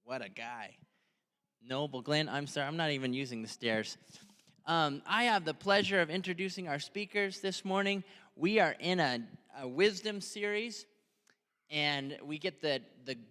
What a guy. Noble Glenn, I'm sorry, I'm not even using the stairs. I have the pleasure of introducing our speakers this morning. We are in a wisdom series, and we get the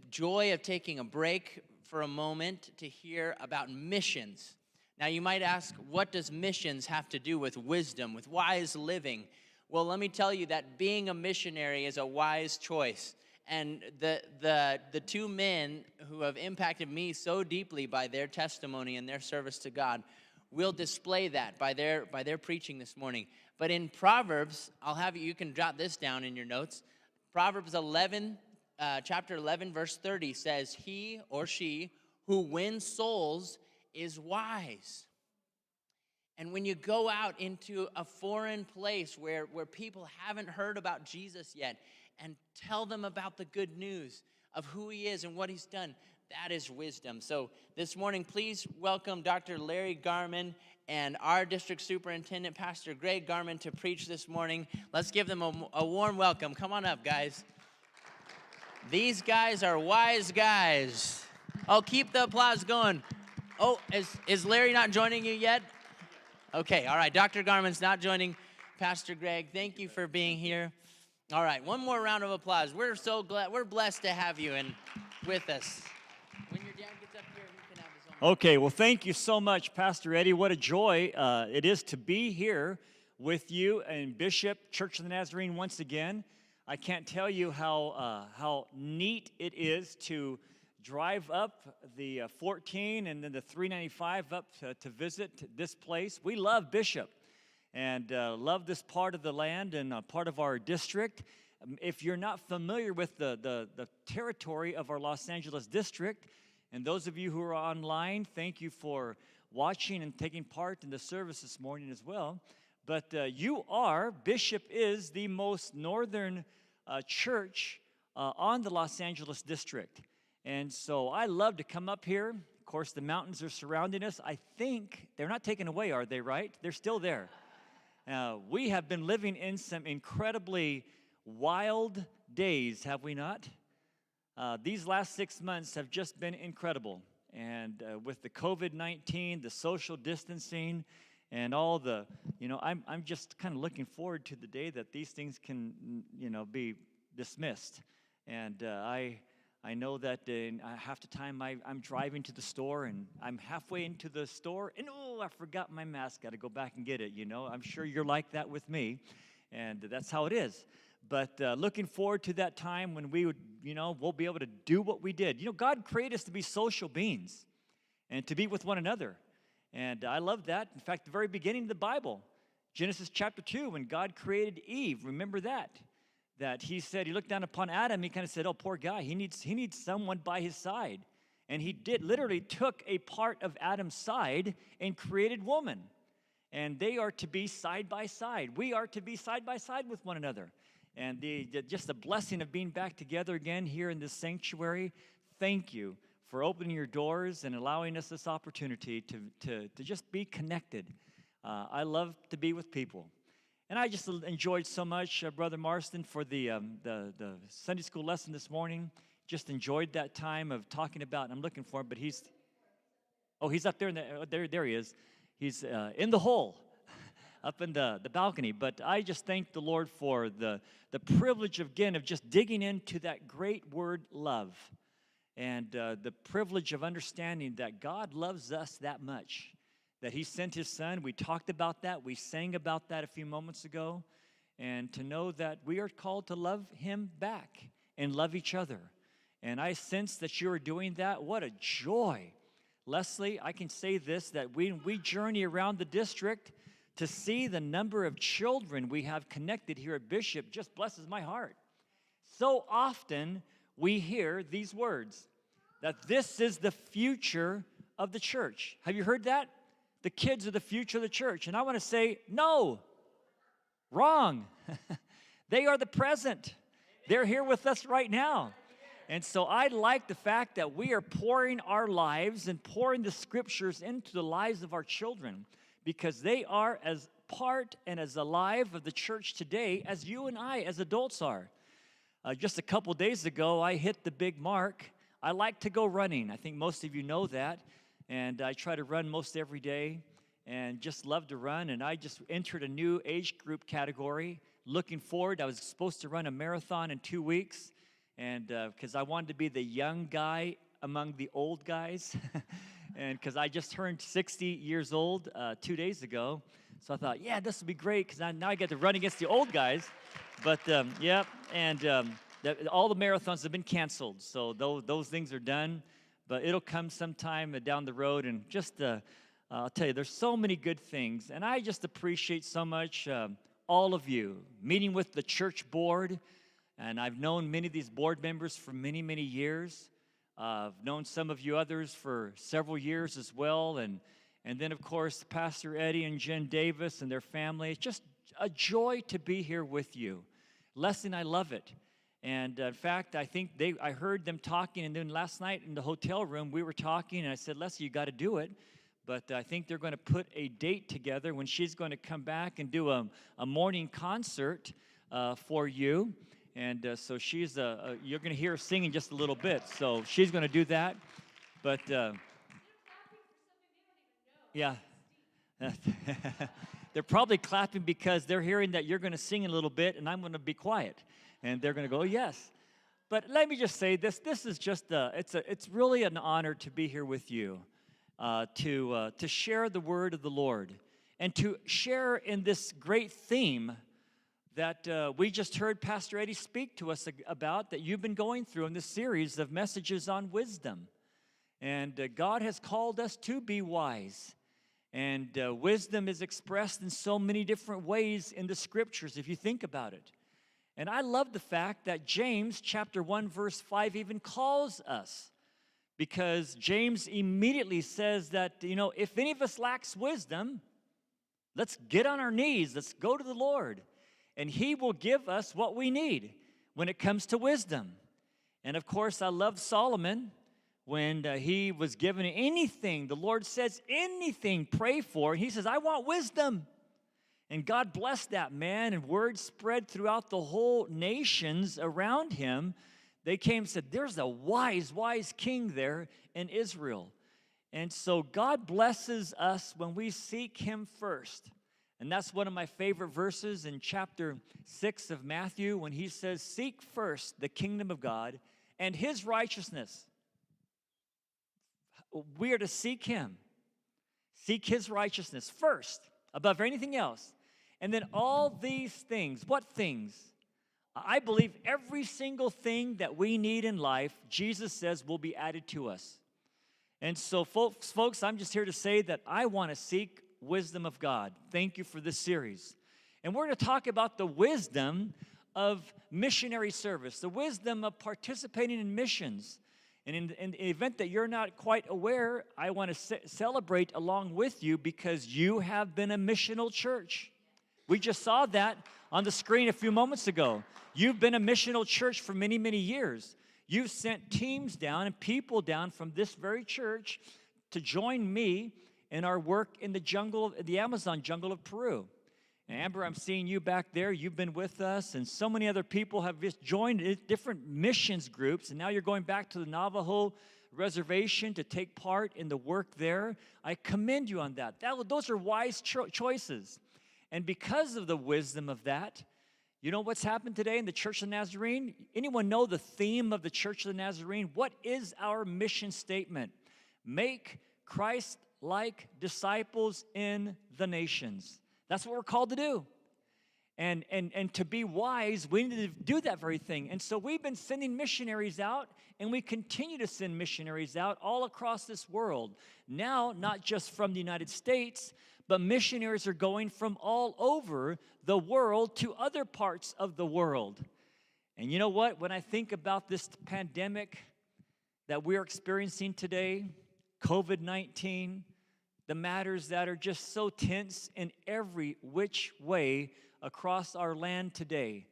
joy of taking a break for a moment to hear about missions. Now, you might ask, what does missions have to do with wisdom, with wise living? Well, let me tell you that being a missionary is a wise choice. And the two men who have impacted me so deeply by their testimony and their service to God will display that by their preaching this morning. But in Proverbs, you can jot this down in your notes. Proverbs 11, chapter 11, verse 30 says, "He or she who wins souls is wise." And when you go out into a foreign place where people haven't heard about Jesus yet and tell them about the good news of who he is and what he's done, that is wisdom. So this morning, please welcome Dr. Larry Garman and our district superintendent, Pastor Greg Garman, to preach this morning. Let's give them a warm welcome. Come on up, guys. These guys are wise guys. Oh, keep the applause going. Oh, is Larry not joining you yet? Okay, all right. Dr. Garman's not joining Pastor Greg. Thank you for being here. All right, one more round of applause. We're so glad. We're blessed to have you with us. When your dad gets up here, he can have his own. Okay, well, thank you so much, Pastor Eddie. What a joy it is to be here with you and Bishop Church of the Nazarene once again. I can't tell you how neat it is to drive up the 14 and then the 395 up to visit this place. We love Bishop and love this part of the land and part of our district. If you're not familiar with the territory of our Los Angeles district, and those of you who are online, thank you for watching and taking part in the service this morning as well. But Bishop is the most northern church on the Los Angeles district. And so I love to come up here. Of course, the mountains are surrounding us. I think they're not taken away, are they, right? They're still there. We have been living in some incredibly wild days, have we not? These last 6 months have just been incredible. And with the COVID-19, the social distancing, and all the, I'm just kind of looking forward to the day that these things can, be dismissed. And I know that half the time I'm driving to the store and I'm halfway into the store and, I forgot my mask. Got to go back and get it, I'm sure you're like that with me, and that's how it is. But looking forward to that time when we would, we'll be able to do what we did. God created us to be social beings and to be with one another. And I love that. In fact, the very beginning of the Bible, Genesis chapter 2, when God created Eve, remember that he said, he looked down upon Adam, he kind of said, oh, poor guy, he needs someone by his side. And he literally took a part of Adam's side and created woman. And they are to be side by side. We are to be side by side with one another. And just the blessing of being back together again here in this sanctuary, thank you for opening your doors and allowing us this opportunity to just be connected. I love to be with people. And I just enjoyed so much, Brother Marston, for the Sunday school lesson this morning. Just enjoyed that time of talking about, and I'm looking for him, but he's up there, there he is. He's in the hole, up in the balcony. But I just thank the Lord for the privilege, again, of just digging into that great word, love. And the privilege of understanding that God loves us that much, that he sent his son. We talked about that. We sang about that a few moments ago. And to know that we are called to love him back and love each other. And I sense that you are doing that. What a joy. Leslie, I can say this, that we journey around the district to see the number of children we have connected here at Bishop just blesses my heart. So often we hear these words, that this is the future of the church. Have you heard that? The kids are the future of the church. And I want to say, no, wrong. They are the present. They're here with us right now. And so I like the fact that we are pouring our lives and pouring the scriptures into the lives of our children, because they are as part and as alive of the church today as you and I as adults are. Just a couple days ago, I hit the big mark I like to go running. I think most of you know that. And I try to run most every day and just love to run. And I just entered a new age group category. Looking forward, I was supposed to run a marathon in 2 weeks. And because I wanted to be the young guy among the old guys. And because I just turned 60 years old 2 days ago. So I thought, yeah, this would be great because now I get to run against the old guys. But, yeah, and all the marathons have been canceled. So those things are done. But it'll come sometime down the road. And just, I'll tell you, there's so many good things. And I just appreciate so much all of you meeting with the church board. And I've known many of these board members for many, many years. I've known some of you others for several years as well. And then, of course, Pastor Eddie and Jen Davis and their family. It's just a joy to be here with you. Leslie and I love it. And in fact, I think I heard them talking. And then last night in the hotel room, we were talking. And I said, Leslie, you got to do it. But I think they're going to put a date together when she's going to come back and do a morning concert for you. And so you're going to hear her singing just a little bit. So she's going to do that. But, yeah. They're probably clapping because they're hearing that you're going to sing a little bit, and I'm going to be quiet. And they're going to go, yes. But let me just say this. This is just, it's really an honor to be here with you, to share the word of the Lord, and to share in this great theme that we just heard Pastor Eddie speak to us about, that you've been going through in this series of messages on wisdom. And God has called us to be wise. And wisdom is expressed in so many different ways in the scriptures, if you think about it. And I love the fact that James chapter 1, verse 5 even calls us, because James immediately says that, if any of us lacks wisdom, let's get on our knees, let's go to the Lord. And he will give us what we need when it comes to wisdom. And of course, I love Solomon when he was given anything. The Lord says, anything, pray for. And he says, I want wisdom. And God blessed that man, and word spread throughout the whole nations around him. They came and said, there's a wise, wise king there in Israel. And so God blesses us when we seek him first. And that's one of my favorite verses in chapter 6 of Matthew, when he says, seek first the kingdom of God and his righteousness. We are to seek him. Seek his righteousness first, above anything else. And then all these things, what things? I believe every single thing that we need in life, Jesus says, will be added to us. And so, folks, I'm just here to say that I want to seek wisdom of God. Thank you for this series. And we're going to talk about the wisdom of missionary service, the wisdom of participating in missions. And in the event that you're not quite aware, I want to celebrate along with you, because you have been a missional church. We just saw that on the screen a few moments ago. You've been a missional church for many, many years. You've sent teams down and people down from this very church to join me in our work in the Amazon jungle of Peru. And Amber, I'm seeing you back there. You've been with us, and so many other people have just joined different missions groups, and now you're going back to the Navajo reservation to take part in the work there. I commend you on that. Those are wise choices. And because of the wisdom of that, you know what's happened today in the Church of the Nazarene? Anyone know the theme of the Church of the Nazarene? What is our mission statement? Make Christ-like disciples in the nations. That's what we're called to do. And to be wise, we need to do that very thing. And so we've been sending missionaries out, and we continue to send missionaries out all across this world. Now, not just from the United States, but missionaries are going from all over the world to other parts of the world. And you know what? When I think about this pandemic that we're experiencing today, COVID-19, the matters that are just so tense in every which way across our land today.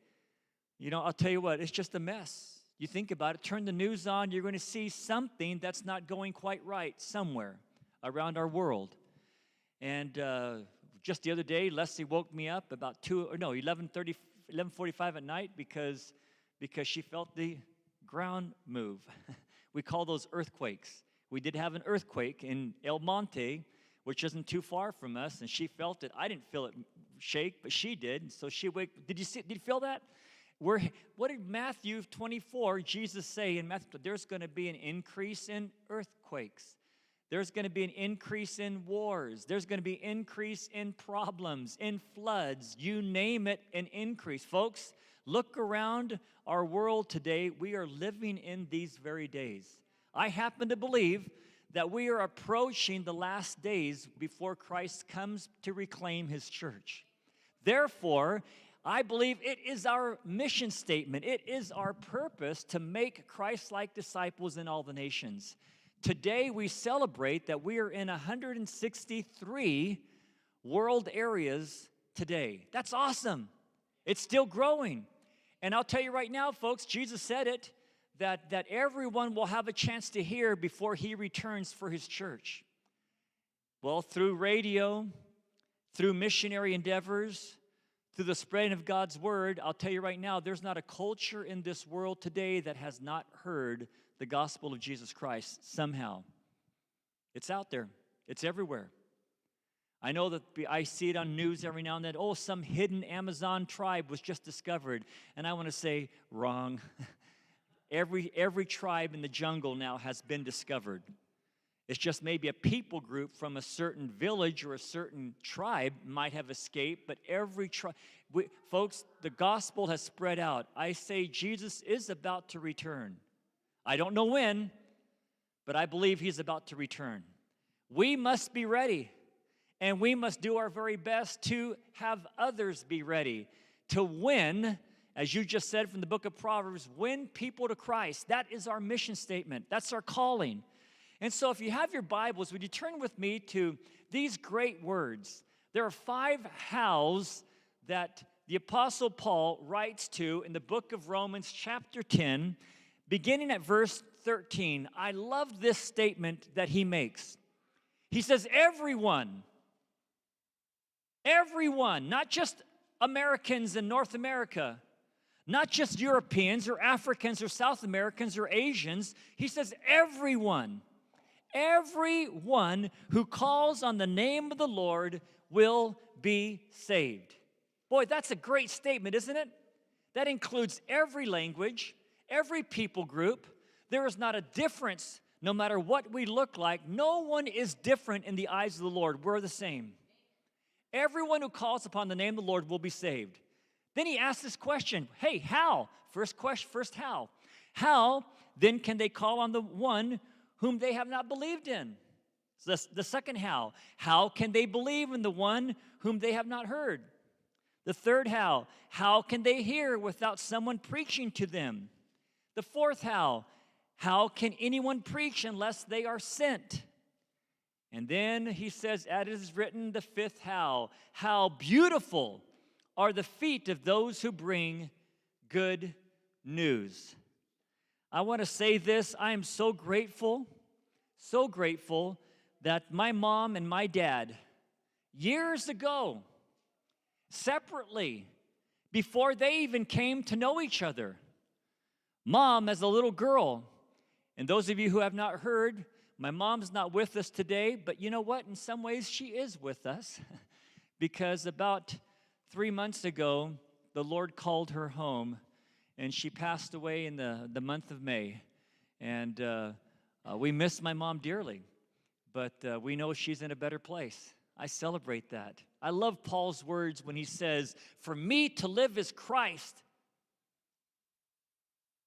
I'll tell you what, it's just a mess. You think about it, turn the news on, you're going to see something that's not going quite right somewhere around our world. And just the other day, Leslie woke me up about 11:45 at night because she felt the ground move. We call those earthquakes. We did have an earthquake in El Monte, which isn't too far from us, and she felt it. I didn't feel it shake, but she did. So she wake. Did you feel that? What did Matthew 24, Jesus say in Matthew? There's going to be an increase in earthquakes. There's going to be an increase in wars. There's going to be an increase in problems, in floods. You name it, an increase. Folks, look around our world today. We are living in these very days. I happen to believe that we are approaching the last days before Christ comes to reclaim his church. Therefore, I believe it is our mission statement. It is our purpose to make Christ-like disciples in all the nations. Today, we celebrate that we are in 163 world areas today. That's awesome. It's still growing. And I'll tell you right now, folks, Jesus said it, that everyone will have a chance to hear before he returns for his church. Well, through radio, through missionary endeavors, through the spreading of God's word, I'll tell you right now, there's not a culture in this world today that has not heard the gospel of Jesus Christ somehow. It's out there. It's everywhere. I know that I see it on news every now and then. Oh, some hidden Amazon tribe was just discovered. And I want to say, wrong. Every tribe in the jungle now has been discovered. It's just maybe a people group from a certain village or a certain tribe might have escaped, but every tribe, folks, the gospel has spread out. I say Jesus is about to return. I don't know when, but I believe he's about to return. We must be ready, and we must do our very best to have others be ready, to win, as you just said from the book of Proverbs, win people to Christ. That is our mission statement. That's our calling. And so if you have your Bibles, would you turn with me to these great words? There are 5 hows that the Apostle Paul writes to in the book of Romans chapter 10, beginning at verse 13. I love this statement that he makes. He says, everyone, not just Americans in North America, not just Europeans or Africans or South Americans or Asians. He says, everyone who calls on the name of the Lord will be saved. Boy, that's a great statement, isn't it? That includes every language, every people group. There is not a difference, no matter what we look like. No one is different in the eyes of the Lord. We're the same. Everyone who calls upon the name of the Lord will be saved. Then he asks this question, hey, how? First how? How then can they call on the one whom they have not believed in? So the second how. How can they believe in the one whom they have not heard? The third how. How can they hear without someone preaching to them? The fourth how. How can anyone preach unless they are sent? And then he says, as it is written, the fifth how. How beautiful are the feet of those who bring good news. I want to say this. I am so grateful that my mom and my dad, years ago, separately, before they even came to know each other, Mom, as a little girl, and those of you who have not heard, my mom's not with us today, but you know what? In some ways, she is with us because about 3 months ago, the Lord called her home, and she passed away in the month of May. And we miss my mom dearly, but we know she's in a better place. I celebrate that. I love Paul's words when he says, for me to live is Christ.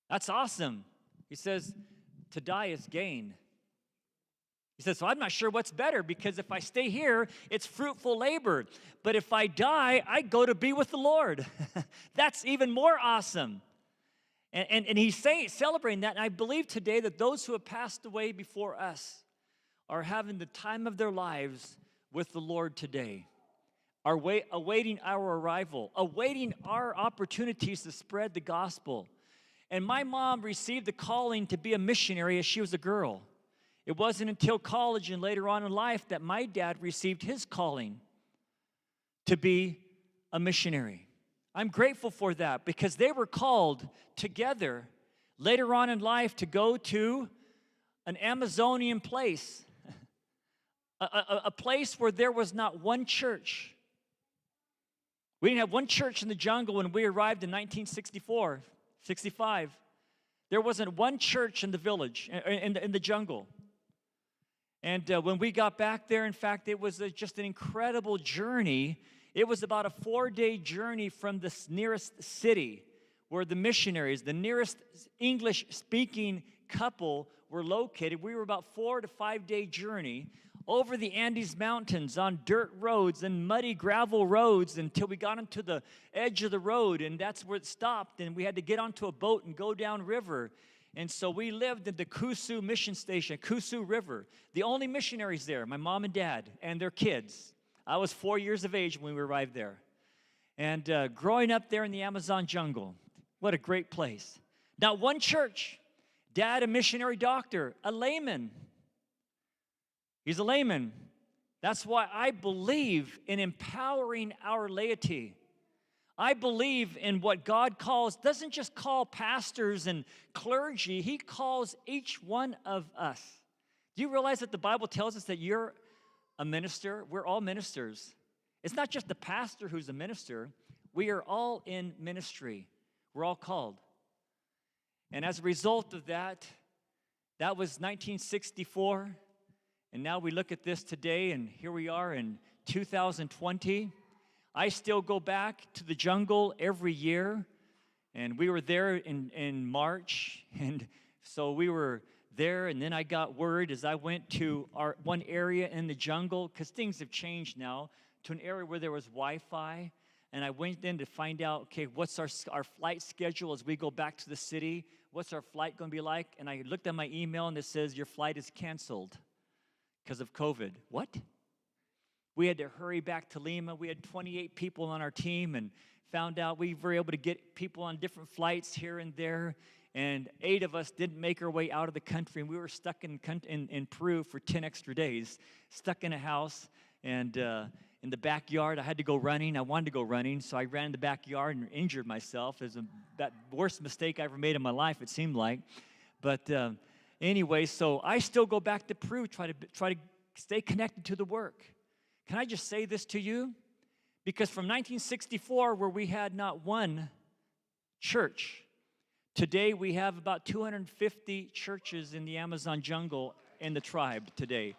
That's awesome. He says, to die is gain. He says, so I'm not sure what's better, because if I stay here, it's fruitful labor. But if I die, I go to be with the Lord. That's even more awesome. And he's celebrating that. And I believe today that those who have passed away before us are having the time of their lives with the Lord today, are awaiting our arrival, awaiting our opportunities to spread the gospel. And my mom received the calling to be a missionary as she was a girl. It wasn't until college and later on in life that my dad received his calling to be a missionary. I'm grateful for that because they were called together later on in life to go to an Amazonian place, a place where there was not one church. We didn't have one church in the jungle when we arrived in 1964, 65. There wasn't one church in the village, in the jungle. And when we got back there, in fact, it was just an incredible journey. It was about a 4-day journey from the nearest city where the missionaries, the nearest English-speaking couple were located. We were about 4 to 5 day journey over the Andes Mountains on dirt roads and muddy gravel roads until we got onto the edge of the road, and that's where it stopped, and we had to get onto a boat and go down river. And so we lived at the Kusu mission station, Kusu River. The only missionaries there, my mom and dad and their kids. I was 4 years of age when we arrived there. And growing up there in the Amazon jungle, what a great place. Not one church. Dad, a missionary doctor, a layman. He's a layman. That's why I believe in empowering our laity. I believe in what God calls, doesn't just call pastors and clergy, He calls each one of us. Do you realize that the Bible tells us that you're a minister? We're all ministers. It's not just the pastor who's a minister. We are all in ministry. We're all called. And as a result of that, that was 1964. And now we look at this today, and here we are in 2020. I still go back to the jungle every year, and we were there in March, and so we were there, and then I got word as I went to our one area in the jungle, because things have changed now, to an area where there was Wi-Fi, and I went in to find out, okay, what's our flight schedule as we go back to the city? What's our flight going to be like? And I looked at my email, and it says, your flight is canceled because of COVID. What? We had to hurry back to Lima. We had 28 people on our team and found out we were able to get people on different flights here and there. And 8 of us didn't make our way out of the country. And we were stuck in Peru for 10 extra days, stuck in a house and in the backyard. I had to go running. I wanted to go running, so I ran in the backyard and injured myself. It was the worst mistake I ever made in my life, it seemed like. But anyway, so I still go back to Peru, try to stay connected to the work. Can I just say this to you? Because from 1964, where we had not one church, today we have about 250 churches in the Amazon jungle in the tribe today.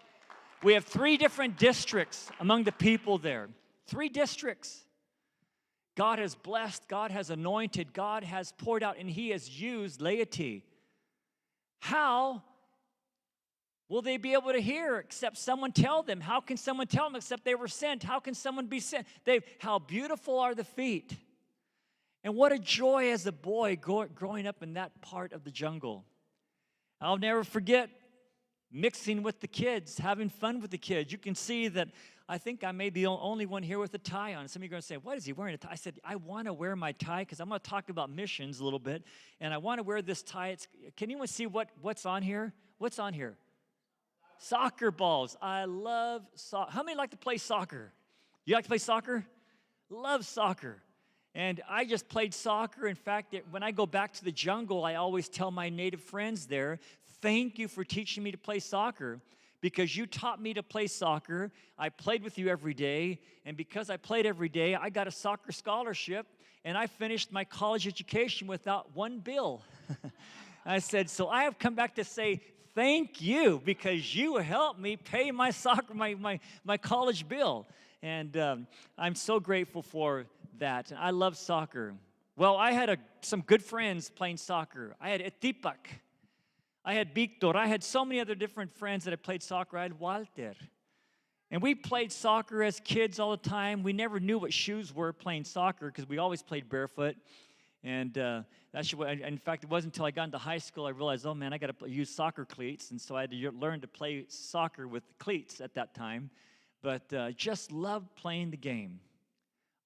We have 3 different districts among the people there. 3 districts. God has blessed, God has anointed, God has poured out, and He has used laity. How will they be able to hear except someone tell them? How can someone tell them except they were sent? How can someone be sent? How beautiful are the feet. And what a joy as a boy growing up in that part of the jungle. I'll never forget mixing with the kids, having fun with the kids. You can see that I think I may be the only one here with a tie on. Some of you are going to say, what is he wearing a tie? I said, I want to wear my tie because I'm going to talk about missions a little bit. And I want to wear this tie. Can anyone see what's on here? What's on here? Soccer balls. I love soccer. How many like to play soccer? You like to play soccer? Love soccer. And I just played soccer. In fact, when I go back to the jungle, I always tell my native friends there, thank you for teaching me to play soccer because you taught me to play soccer. I played with you every day. And because I played every day, I got a soccer scholarship. And I finished my college education without one bill. I said, so I have come back to say thank you because you helped me pay my soccer, my college bill. And I'm so grateful for that. And I love soccer. Well, I had some good friends playing soccer. I had Etipak. I had Victor. I had so many other different friends that I played soccer. I had Walter. And we played soccer as kids all the time. We never knew what shoes were playing soccer because we always played barefoot. And in fact, it wasn't until I got into high school I realized, oh man, I got to use soccer cleats. And so I had to learn to play soccer with cleats at that time. But just loved playing the game.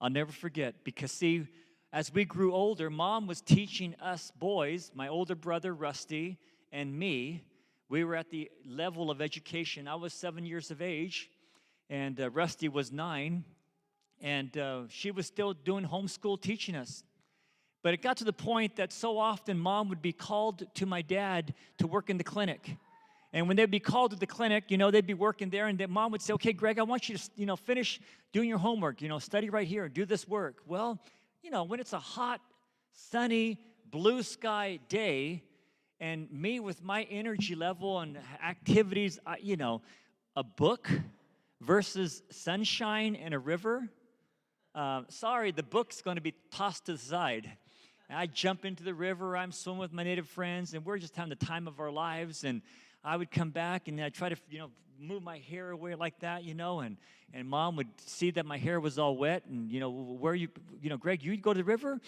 I'll never forget because, see, as we grew older, Mom was teaching us boys, my older brother, Rusty, and me. We were at the level of education. I was 7 years of age, and Rusty was 9. And she was still doing homeschool teaching us. But it got to the point that so often Mom would be called to my dad to work in the clinic. And when they'd be called to the clinic, they'd be working there, and their mom would say, okay, Greg, I want you to, finish doing your homework, study right here, do this work. Well, when it's a hot, sunny, blue sky day, and me with my energy level and activities, a book versus sunshine and a river, sorry, the book's going to be tossed to the side. I jump into the river, I'm swimming with my native friends, and we're just having the time of our lives, and I would come back, and I'd try to, move my hair away like that, and Mom would see that my hair was all wet, and, where you, Greg, you go to the river?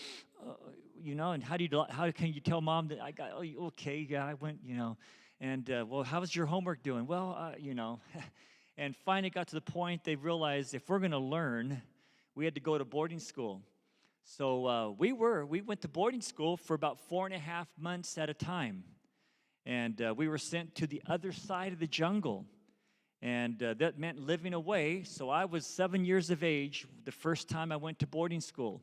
And how can you tell Mom that I got, okay, yeah, I went, and, well, how's your homework doing? Well, and finally got to the point they realized if we're going to learn, we had to go to boarding school. So we went to boarding school for about 4.5 months at a time. And we were sent to the other side of the jungle. And that meant living away. So I was 7 years of age the first time I went to boarding school.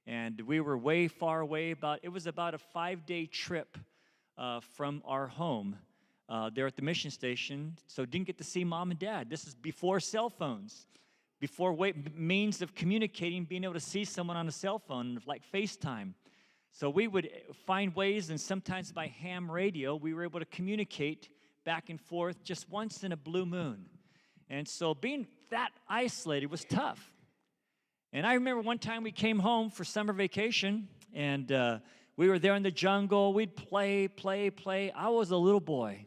And we were way far away. It was about a 5-day trip from our home there at the mission station. So didn't get to see Mom and Dad. This is before cell phones, before means of communicating, being able to see someone on a cell phone like FaceTime. So we would find ways, and sometimes by ham radio, we were able to communicate back and forth just once in a blue moon. And so being that isolated was tough. And I remember one time we came home for summer vacation, and we were there in the jungle. We'd play. I was a little boy.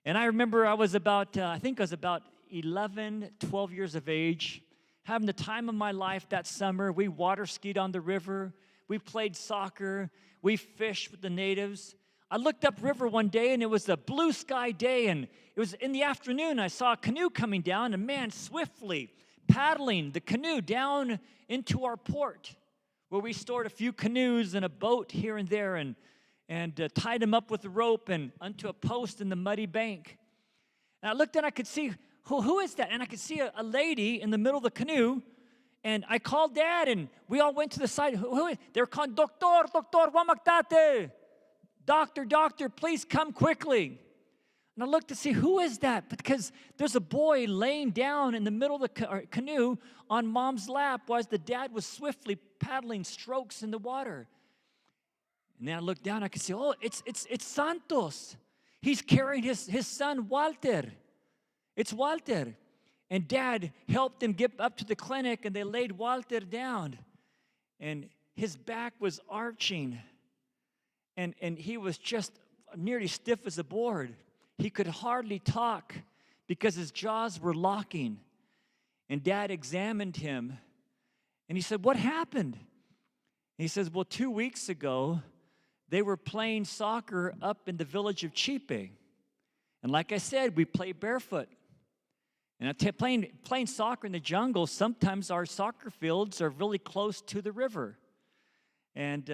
And I remember I was about 11, 12 years of age, having the time of my life that summer. We water skied on the river. We played soccer. We fished with the natives. I looked up river one day, and it was a blue sky day, and it was in the afternoon. I saw a canoe coming down, and man, swiftly paddling the canoe down into our port, where we stored a few canoes and a boat here and there, and tied them up with a rope and onto a post in the muddy bank. And I looked, and I could see, who is that? And I could see a lady in the middle of the canoe, and I called Dad, and we all went to the side. Who is? They're calling, Doctor, wamagtate. Doctor, please come quickly. And I looked to see, who is that? Because there's a boy laying down in the middle of the canoe on Mom's lap while the dad was swiftly paddling strokes in the water. And then I looked down, I could see, it's Santos. He's carrying his son, Walter. It's Walter. And Dad helped him get up to the clinic, and they laid Walter down. And his back was arching. And he was just nearly stiff as a board. He could hardly talk because his jaws were locking. And Dad examined him, and he said, what happened? And he says, well, 2 weeks ago, they were playing soccer up in the village of Chipe. And like I said, we play barefoot. And playing soccer in the jungle, sometimes our soccer fields are really close to the river. And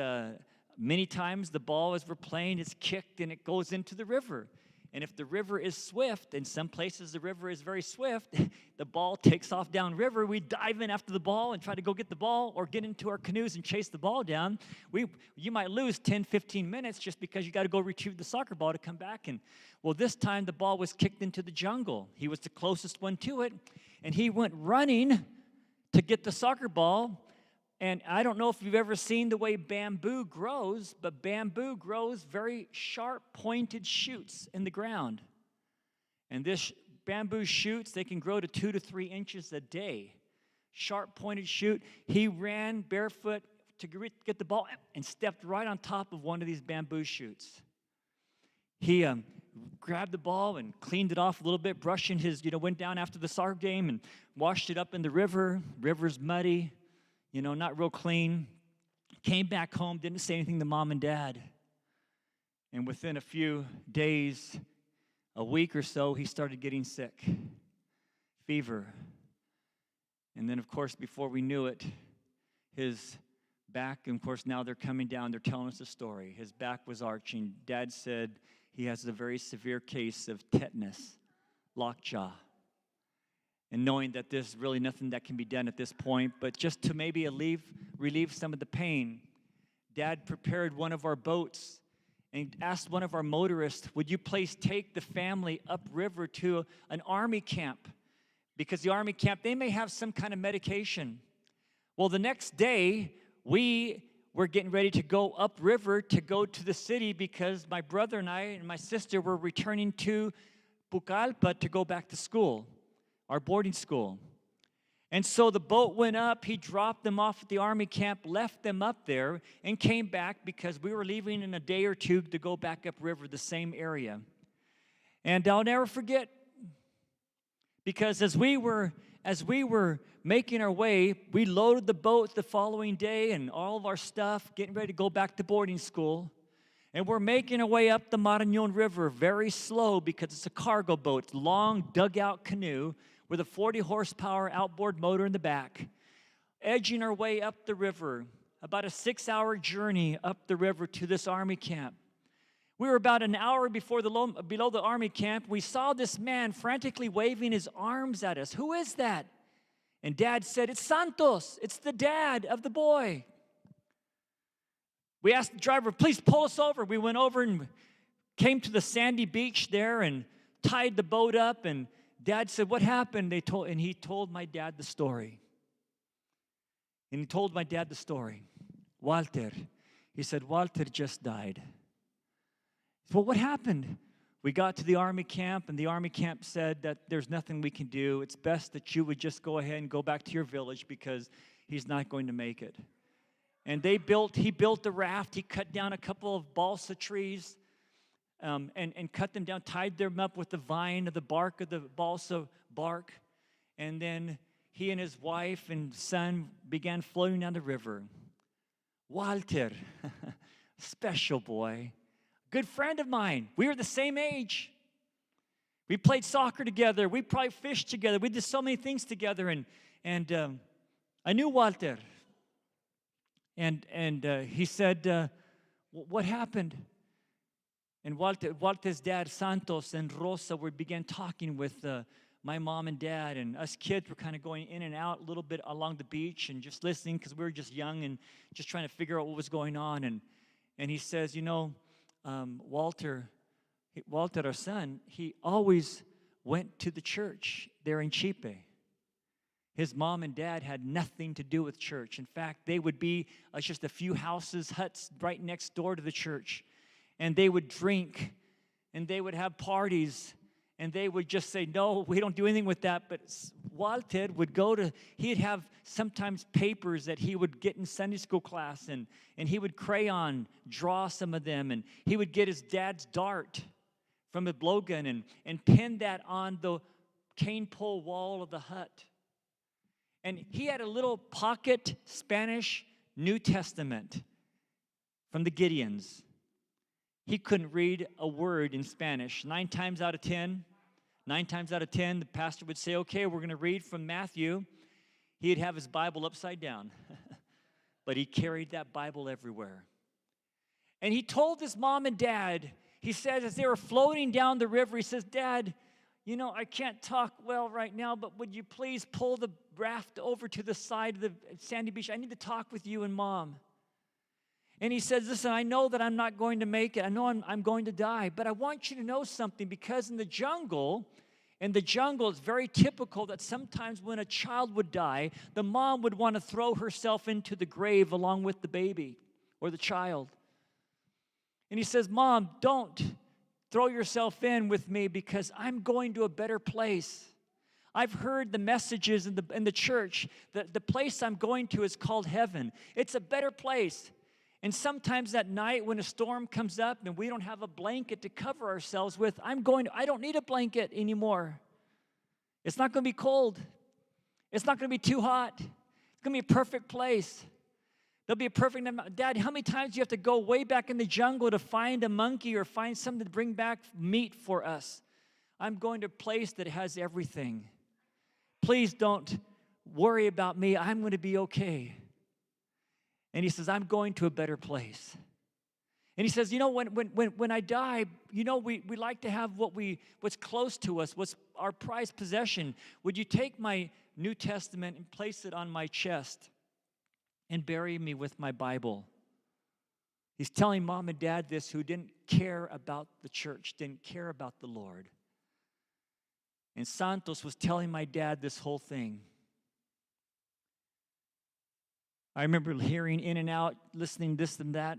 many times the ball as we're playing is kicked and it goes into the river. And if the river is swift, in some places the river is very swift, the ball takes off downriver. We dive in after the ball and try to go get the ball or get into our canoes and chase the ball down. You might lose 10, 15 minutes just because you got to go retrieve the soccer ball to come back. And well, this time the ball was kicked into the jungle. He was the closest one to it, and he went running to get the soccer ball. And I don't know if you've ever seen the way bamboo grows, but bamboo grows very sharp, pointed shoots in the ground. And this bamboo shoots, they can grow to 2 to 3 inches a day. Sharp, pointed shoot. He ran barefoot to get the ball and stepped right on top of one of these bamboo shoots. He grabbed the ball and cleaned it off a little bit, brushing his, went down after the soccer game and washed it up in the river. River's muddy. Not real clean. Came back home, didn't say anything to Mom and Dad. And within a few days, a week or so, he started getting sick. Fever. And then, of course, before we knew it, his back, and of course, now they're coming down, they're telling us a story. His back was arching. Dad said he has a very severe case of tetanus, lockjaw. And knowing that there's really nothing that can be done at this point, but just to maybe relieve some of the pain, Dad prepared one of our boats, and asked one of our motorists, would you please take the family upriver to an army camp? Because the army camp, they may have some kind of medication. Well, the next day, we were getting ready to go upriver to go to the city because my brother and I and my sister were returning to Pucallpa to go back to school, our boarding school. And so the boat went up, he dropped them off at the army camp, left them up there, and came back because we were leaving in a day or two to go back upriver, the same area. And I'll never forget, because as we were making our way, we loaded the boat the following day and all of our stuff, getting ready to go back to boarding school. And we're making our way up the Marañón River very slow because it's a cargo boat, it's a long dugout canoe with a 40 horsepower outboard motor in the back, edging our way up the river, about a 6-hour journey up the river to this army camp. We were about an hour below the army camp. We saw this man frantically waving his arms at us. Who is that? And Dad said, it's Santos. It's the dad of the boy. We asked the driver, please pull us over. We went over and came to the sandy beach there and tied the boat up, and Dad said, what happened? And he told my dad the story. And he told my dad the story. Walter. He said, Walter just died. Well, what happened? We got to the army camp, and the army camp said that there's nothing we can do. It's best that you would just go ahead and go back to your village because he's not going to make it. And he built a raft. He cut down a couple of balsa trees. And cut them down, tied them up with the vine of the bark of the balsa bark. And then he and his wife and son began floating down the river. Walter, special boy, good friend of mine. We were the same age. We played soccer together. We probably fished together. We did so many things together. And I knew Walter. And he said, what happened? And Walter's dad, Santos, and Rosa began talking with my mom and dad, and us kids were kind of going in and out a little bit along the beach and just listening because we were just young and just trying to figure out what was going on. And he says, Walter, our son, he always went to the church there in Chipe. His mom and dad had nothing to do with church. In fact, they would be just a few huts right next door to the church. And they would drink, and they would have parties, and they would just say, no, we don't do anything with that. But Walter would he'd have sometimes papers that he would get in Sunday school class, and he would crayon draw some of them, and he would get his dad's dart from a blowgun and pin that on the cane pole wall of the hut. And he had a little pocket Spanish New Testament from the Gideons. He couldn't read a word in Spanish. 9 times out of 10, the pastor would say, okay, we're going to read from Matthew. He'd have his Bible upside down. But he carried that Bible everywhere. And he told his mom and dad, he said as they were floating down the river, he says, Dad, I can't talk well right now, but would you please pull the raft over to the side of the sandy beach? I need to talk with you and Mom. And he says, listen, I know that I'm not going to make it. I know I'm going to die, but I want you to know something, because in the jungle, it's very typical that sometimes when a child would die, the mom would want to throw herself into the grave along with the baby or the child. And he says, Mom, don't throw yourself in with me because I'm going to a better place. I've heard the messages in the church that the place I'm going to is called heaven. It's a better place. And sometimes at night when a storm comes up and we don't have a blanket to cover ourselves with, I don't need a blanket anymore. It's not going to be cold. It's not going to be too hot. It's going to be a perfect place. There'll be a perfect amount. Dad, how many times do you have to go way back in the jungle to find a monkey or find something to bring back meat for us? I'm going to a place that has everything. Please don't worry about me. I'm going to be okay. And he says, I'm going to a better place. And he says, when I die, we like to have what's close to us, what's our prized possession. Would you take my New Testament and place it on my chest and bury me with my Bible? He's telling mom and dad this who didn't care about the church, didn't care about the Lord. And Santos was telling my dad this whole thing. I remember hearing in and out, listening this and that.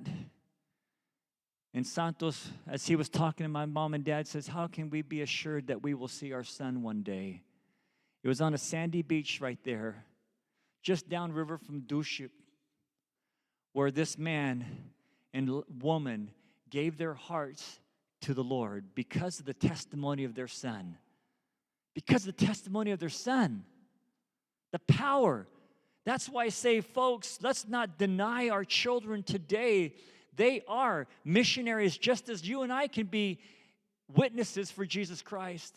And Santos, as he was talking to my mom and dad, says, how can we be assured that we will see our son one day? It was on a sandy beach right there, just downriver from Duship, where this man and woman gave their hearts to the Lord because of the testimony of their son. Because of the testimony of their son. The power. That's why I say, folks, let's not deny our children today. They are missionaries just as you and I can be witnesses for Jesus Christ.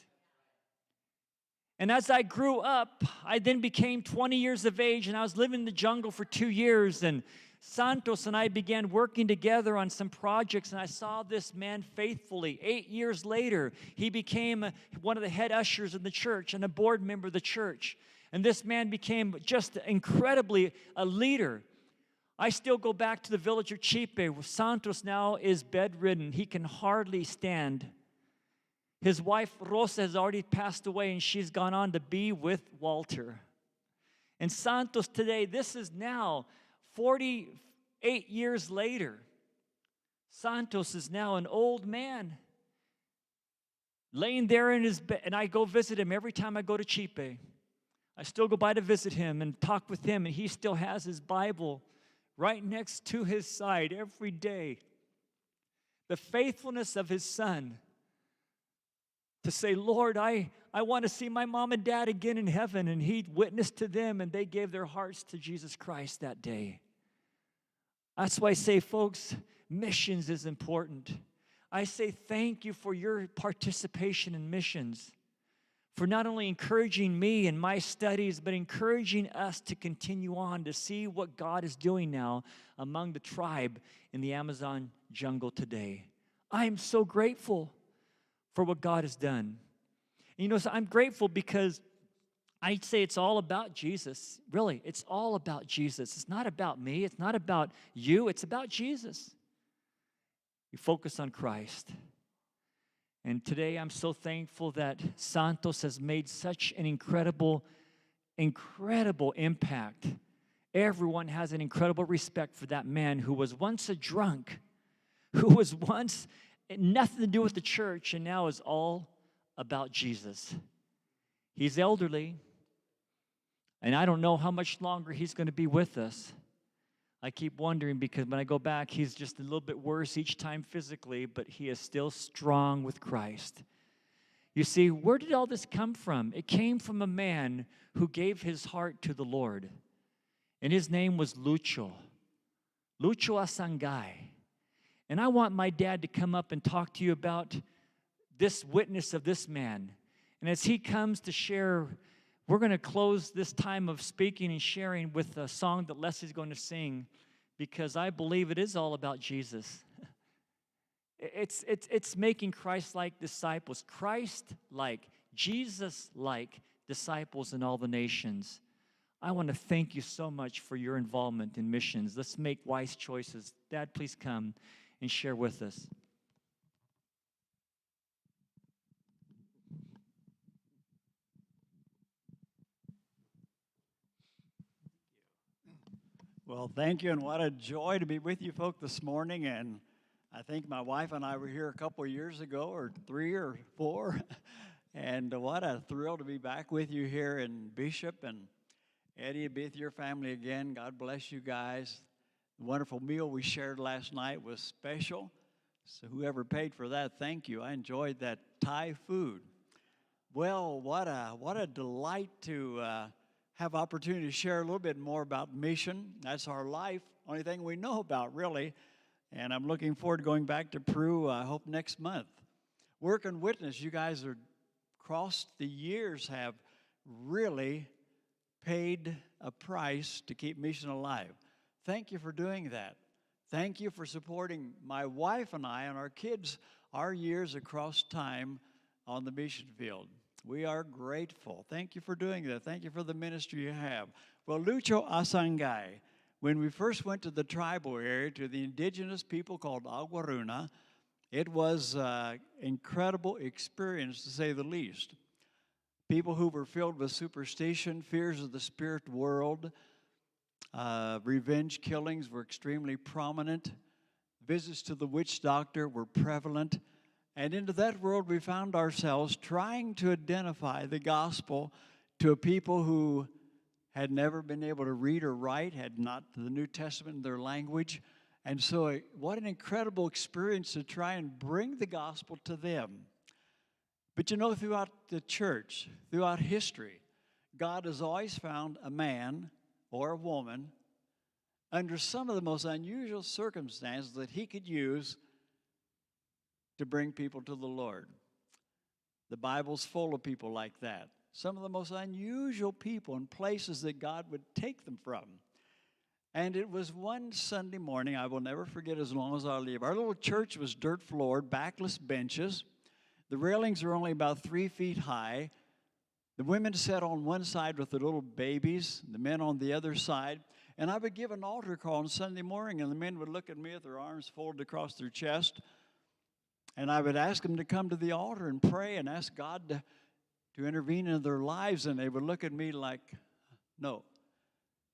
And as I grew up, I then became 20 years of age, and I was living in the jungle for 2 years, and Santos and I began working together on some projects, and I saw this man faithfully. 8 years later, he became one of the head ushers in the church and a board member of the church. And this man became just incredibly a leader. I still go back to the village of Chipe, where Santos now is bedridden. He can hardly stand. His wife, Rosa, has already passed away, and she's gone on to be with Walter. And Santos today, this is now 48 years later. Santos is now an old man, laying there in his bed, and I go visit him every time I go to Chipe. I still go by to visit him and talk with him, and he still has his Bible right next to his side every day. The faithfulness of his son to say, Lord, I want to see my mom and dad again in heaven. And he witnessed to them, and they gave their hearts to Jesus Christ that day. That's why I say, folks, missions is important. I say thank you for your participation in missions, for not only encouraging me in my studies, but encouraging us to continue on to see what God is doing now among the tribe in the Amazon jungle today. I am so grateful for what God has done. You know, so I'm grateful because I'd say it's all about Jesus. Really, it's all about Jesus. It's not about me. It's not about you. It's about Jesus. You focus on Christ. And today I'm so thankful that Santos has made such an incredible impact. Everyone has an incredible respect for that man who was once a drunk, who was once nothing to do with the church, and now is all about Jesus. He's elderly, and I don't know how much longer he's going to be with us. I keep wondering, because when I go back, he's just a little bit worse each time physically, but he is still strong with Christ. You see, where did all this come from? It came from a man who gave his heart to the Lord, and his name was Lucho Asangay. And I want my dad to come up and talk to you about this witness of this man. And as he comes to share, we're going to close this time of speaking and sharing with a song that Leslie's going to sing, because I believe it is all about Jesus. It's making Christ-like disciples, Christ-like, Jesus-like disciples in all the nations. I want to thank you so much for your involvement in missions. Let's make wise choices. Dad, please come and share with us. Well, thank you, and what a joy to be with you folk this morning. And I think my wife and I were here a couple of years ago, or 3 or 4, and what a thrill to be back with you here in Bishop. And Eddie, be with your family again. God bless you guys. The wonderful meal we shared last night was special. So whoever paid for that, thank you. I enjoyed that Thai food. Well, what a delight to have opportunity to share a little bit more about mission. That's our life, only thing we know about, really. And I'm looking forward to going back to Peru, I hope next month. Work and witness, you guys are across the years have really paid a price to keep mission alive. Thank you for doing that. Thank you for supporting my wife and I and our kids, our years across time on the mission field. We are grateful. Thank you for doing that. Thank you for the ministry you have. Well, Lucho Asangay When we first went to the tribal area, to the indigenous people called Aguaruna, it was an incredible experience, to say the least. People who were filled with superstition, fears of the spirit world, revenge killings were extremely prominent. Visits to the witch doctor were prevalent. And into that world, we found ourselves trying to identify the gospel to a people who had never been able to read or write, had not the New Testament in their language. And so what an incredible experience to try and bring the gospel to them. But you know, throughout the church, throughout history, God has always found a man or a woman under some of the most unusual circumstances that he could use to bring people to the Lord. The Bible's full of people like that. Some of the most unusual people and places that God would take them from. And it was one Sunday morning I will never forget as long as I live. Our little church was dirt floored, backless benches. The railings were only about 3 feet high. The women sat on one side with their little babies, the men on the other side. And I would give an altar call on Sunday morning, and the men would look at me with their arms folded across their chest. And I would ask them to come to the altar and pray and ask God to intervene in their lives. And they would look at me like, no,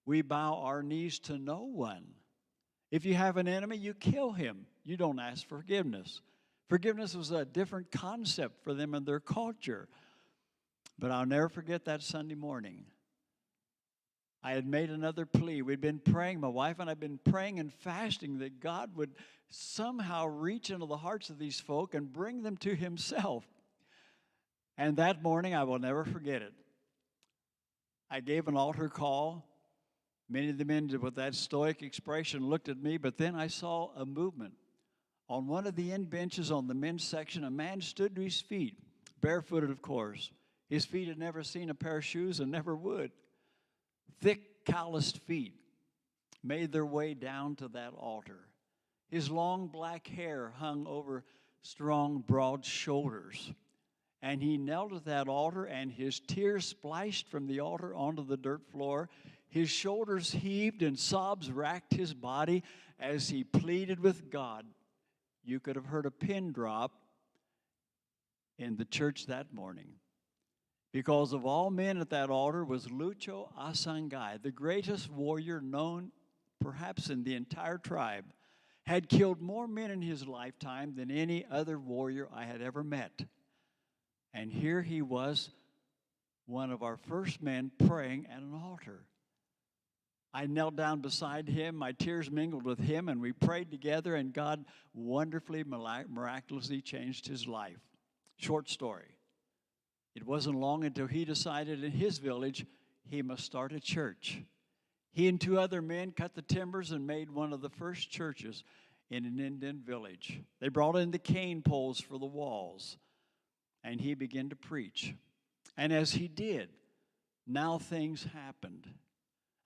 we bow our knees to no one. If you have an enemy, you kill him. You don't ask forgiveness. Forgiveness was a different concept for them in their culture. But I'll never forget that Sunday morning. I had made another plea. We'd been praying, my wife and I had been praying and fasting that God would somehow reach into the hearts of these folk and bring them to himself. And that morning, I will never forget it. I gave an altar call. Many of the men with that stoic expression looked at me, but then I saw a movement. On one of the end benches on the men's section, a man stood to his feet, barefooted, of course. His feet had never seen a pair of shoes and never would. Thick, calloused feet made their way down to that altar. His long black hair hung over strong, broad shoulders. And he knelt at that altar, and his tears splashed from the altar onto the dirt floor. His shoulders heaved and sobs racked his body as he pleaded with God. You could have heard a pin drop in the church that morning. Because of all men at that altar was Lucho Asangay, the greatest warrior known perhaps in the entire tribe, had killed more men in his lifetime than any other warrior I had ever met. And here he was, one of our first men praying at an altar. I knelt down beside him, my tears mingled with him, and we prayed together, and God wonderfully, miraculously changed his life. Short story. It wasn't long until he decided in his village he must start a church. He and 2 other men cut the timbers and made one of the first churches in an Indian village. They brought in the cane poles for the walls, and he began to preach. And as he did, now things happened.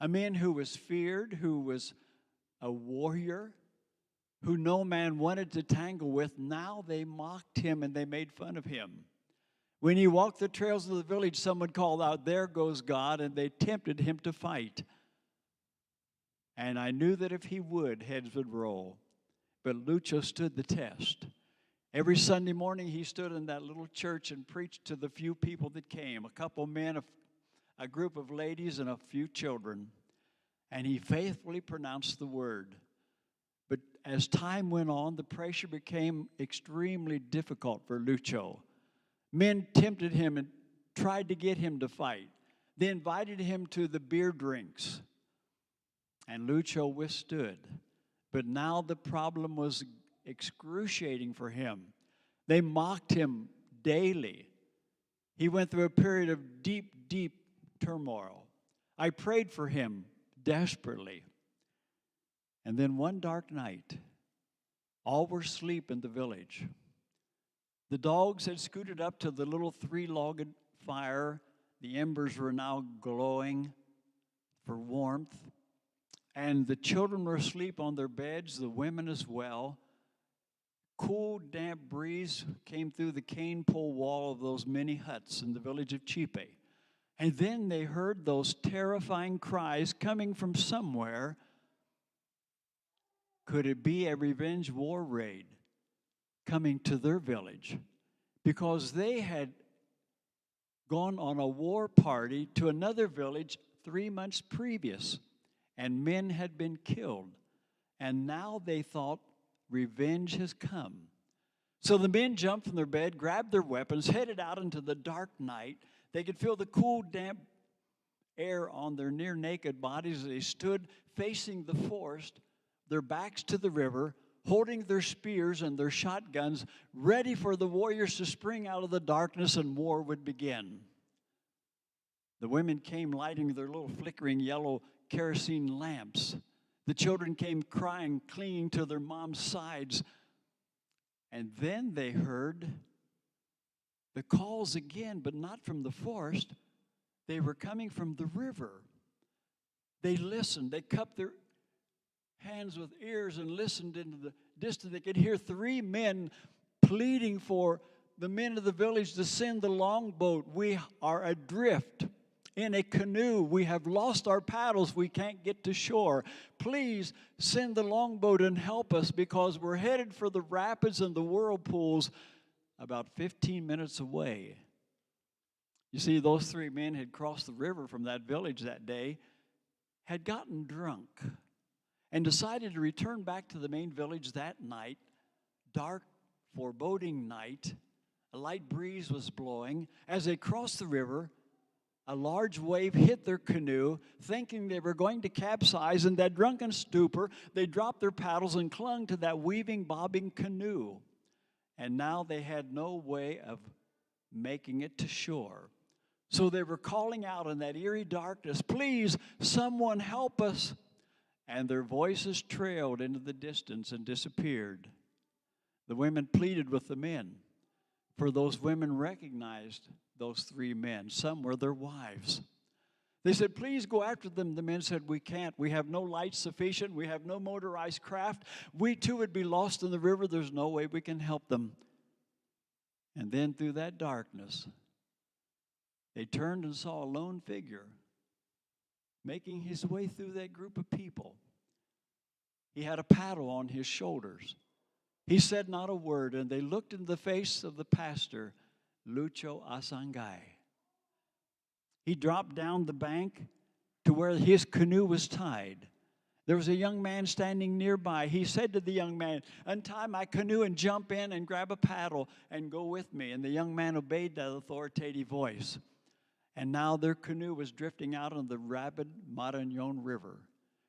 A man who was feared, who was a warrior, who no man wanted to tangle with, now they mocked him and they made fun of him. When he walked the trails of the village, someone called out, "There goes God," and they tempted him to fight. And I knew that if he would, heads would roll. But Lucho stood the test. Every Sunday morning, he stood in that little church and preached to the few people that came, a couple men, a group of ladies, and a few children. And he faithfully pronounced the word. But as time went on, the pressure became extremely difficult for Lucho. Men tempted him and tried to get him to fight. They invited him to the beer drinks. And Lucho withstood. But now the problem was excruciating for him. They mocked him daily. He went through a period of deep, deep turmoil. I prayed for him desperately. And then one dark night, all were asleep in the village. The dogs had scooted up to the little 3-logged fire. The embers were now glowing for warmth. And the children were asleep on their beds, the women as well. Cool, damp breeze came through the cane pole wall of those many huts in the village of Chipe. And then they heard those terrifying cries coming from somewhere could it be a revenge war raid coming to their village? Because they had gone on a war party to another village 3 months previous, and men had been killed. And now they thought revenge has come. So the men jumped from their bed, grabbed their weapons, headed out into the dark night. They could feel the cool, damp air on their near-naked bodies as they stood facing the forest, their backs to the river, holding their spears and their shotguns, ready for the warriors to spring out of the darkness and war would begin. The women came lighting their little flickering yellow kerosene lamps. The children came crying, clinging to their mom's sides. And then they heard the calls again, but not from the forest. They were coming from the river. They listened. They cupped their hands with ears and listened into the distance. They could hear 3 men pleading for the men of the village to send the longboat. We are adrift in a canoe. We have lost our paddles. We can't get to shore. Please send the longboat and help us, because we're headed for the rapids and the whirlpools about 15 minutes away. You see, those 3 men had crossed the river from that village that day, had gotten drunk, and decided to return back to the main village that night. Dark, foreboding night. A light breeze was blowing. As they crossed the river, a large wave hit their canoe, thinking they were going to capsize. In that drunken stupor, they dropped their paddles and clung to that weaving, bobbing canoe. And now they had no way of making it to shore. So they were calling out in that eerie darkness, "Please, someone help us." And their voices trailed into the distance and disappeared. The women pleaded with the men, for those women recognized those 3 men. Some were their wives. They said, "Please go after them." The men said, "We can't. We have no lights sufficient. We have no motorized craft. We too would be lost in the river. There's no way we can help them." And then through that darkness, they turned and saw a lone figure making his way through that group of people. He had a paddle on his shoulders. He said not a word, and they looked in the face of the pastor, Lucho Asangay. He dropped down the bank to where his canoe was tied. There was a young man standing nearby. He said to the young man, "Untie my canoe and jump in and grab a paddle and go with me." And the young man obeyed that authoritative voice. And now their canoe was drifting out on the rapid Marañón River,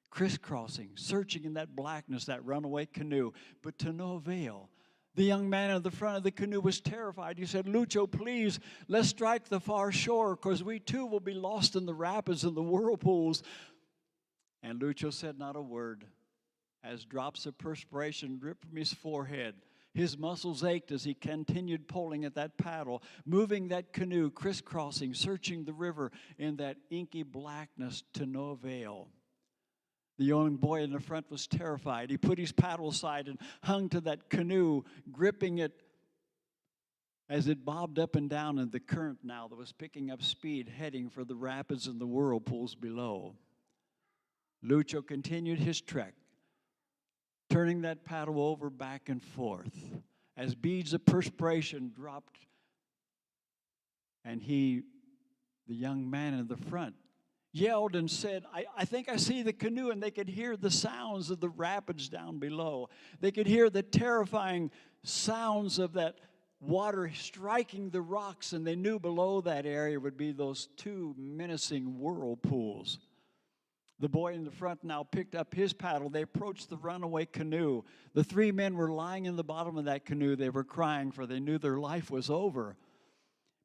crisscrossing, searching in that blackness, that runaway canoe, but to no avail. The young man at the front of the canoe was terrified. He said, "Lucho, please, let's strike the far shore, because we too will be lost in the rapids and the whirlpools." And Lucho said not a word, as drops of perspiration dripped from his forehead. His muscles ached as he continued pulling at that paddle, moving that canoe, crisscrossing, searching the river in that inky blackness to no avail. The young boy in the front was terrified. He put his paddle aside and hung to that canoe, gripping it as it bobbed up and down in the current now that was picking up speed, heading for the rapids and the whirlpools below. Lucho continued his trek, turning that paddle over back and forth as beads of perspiration dropped. And the young man in the front, yelled and said, I think I see the canoe. And they could hear the sounds of the rapids down below. They could hear the terrifying sounds of that water striking the rocks, and they knew below that area would be those 2 menacing whirlpools. The boy in the front now picked up his paddle. They approached the runaway canoe. The 3 men were lying in the bottom of that canoe. They were crying, for they knew their life was over.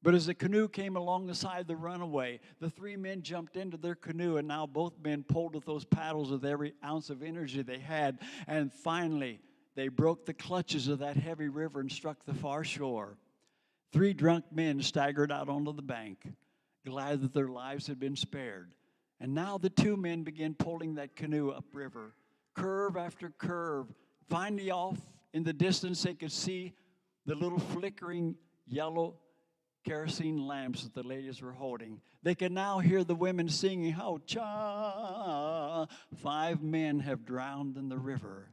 But as the canoe came along the side of the runaway, the 3 men jumped into their canoe, and now both men pulled with those paddles with every ounce of energy they had. And finally, they broke the clutches of that heavy river and struck the far shore. 3 drunk men staggered out onto the bank, glad that their lives had been spared. And now the 2 men began pulling that canoe upriver, curve after curve. Finally, off in the distance, they could see the little flickering yellow kerosene lamps that the ladies were holding. They could now hear the women singing, "How cha, 5 men have drowned in the river."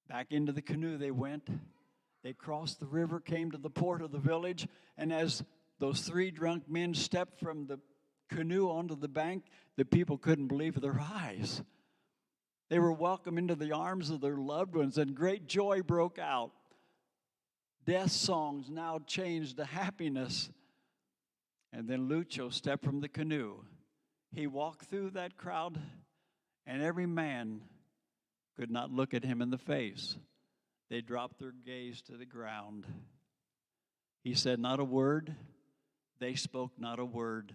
Back into the canoe they went. They crossed the river, came to the port of the village, and as those 3 drunk men stepped from the canoe onto the bank, the people couldn't believe their eyes. They were welcomed into the arms of their loved ones, and great joy broke out. Death songs now changed to happiness. And then Lucho stepped from the canoe. He walked through that crowd, and every man could not look at him in the face. They dropped their gaze to the ground. He said not a word. They spoke not a word.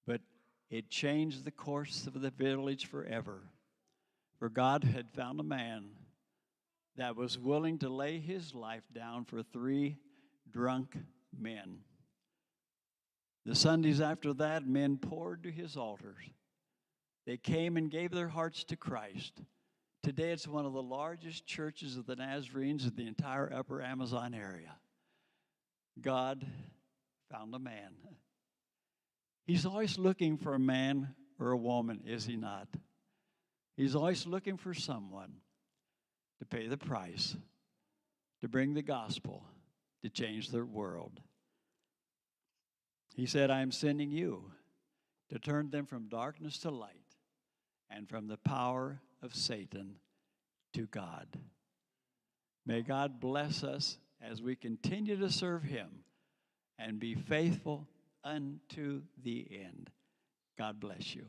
But it changed the course of the village forever. For God had found a man that was willing to lay his life down for 3 drunk men. The Sundays after that, men poured to his altars. They came and gave their hearts to Christ. Today, it's one of the largest churches of the Nazarenes in the entire upper Amazon area. God found a man. He's always looking for a man or a woman, is he not? He's always looking for someone to pay the price, to bring the gospel, to change their world. He said, I am sending you to turn them from darkness to light and from the power of Satan to God. May God bless us as we continue to serve him and be faithful unto the end. God bless you.